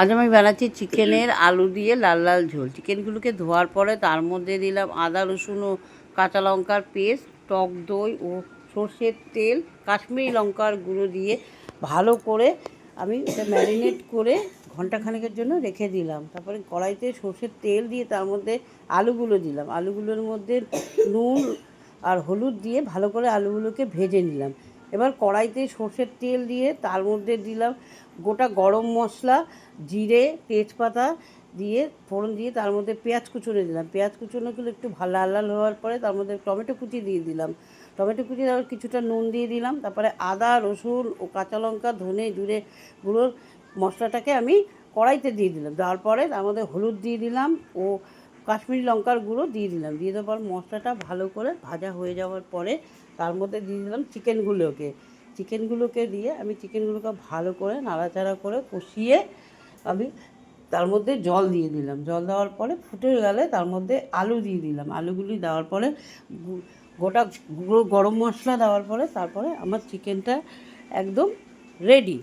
আজ আমি বানাচ্ছি চিকেনের আলু দিয়ে লাল লাল ঝোল। চিকেনগুলোকে ধোয়ার পরে তার মধ্যে দিলাম আদা রসুন ও কাঁচা লঙ্কার পেস্ট, টক দই ও সর্ষের তেল, কাশ্মীরি লঙ্কার গুঁড়ো দিয়ে ভালো করে আমি এটা ম্যারিনেট করে ঘন্টাখানেকের জন্য রেখে দিলাম। তারপরে কড়াইতে সর্ষের তেল দিয়ে তার মধ্যে আলুগুলো দিলাম। আলুগুলোর মধ্যে নুন আর হলুদ দিয়ে ভালো করে আলুগুলোকে ভেজে নিলাম। এবার কড়াইতে সর্ষের তেল দিয়ে তার মধ্যে দিলাম গোটা গরম মশলা, জিরে, তেজপাতা দিয়ে ফোড়ন দিয়ে তার মধ্যে পেঁয়াজ কুচুনো দিলাম। পেঁয়াজ কুচুনোগুলো একটু লাল লাল হওয়ার পরে তার মধ্যে টমেটো কুচি দিয়ে দিলাম। টমেটো কুচি দেওয়ার কিছুটা নুন দিয়ে দিলাম। তারপরে আদা রসুন ও কাঁচা লঙ্কা ধনে জিরে গুঁড়োর মশলাটাকে আমি কড়াইতে দিয়ে দিলাম। দেওয়ার পরে তার মধ্যে হলুদ দিয়ে দিলাম ও কাশ্মীরি লঙ্কার গুঁড়ো দিয়ে দিলাম। দিয়ে দেওয়ার পর মশলাটা ভালো করে ভাজা হয়ে যাওয়ার পরে তার মধ্যে দিয়ে দিলাম চিকেনগুলোকে দিয়ে আমি চিকেনগুলোকে ভালো করে নাড়াচাড়া করে কষিয়ে আমি তার মধ্যে জল দিয়ে দিলাম। জল দেওয়ার পরে ফুটে গেলে তার মধ্যে আলু দিয়ে দিলাম। আলুগুলি দেওয়ার পরে গোটা গুঁড়ো গরম মশলা দেওয়ার পরে তারপরে আমার চিকেনটা একদম রেডি।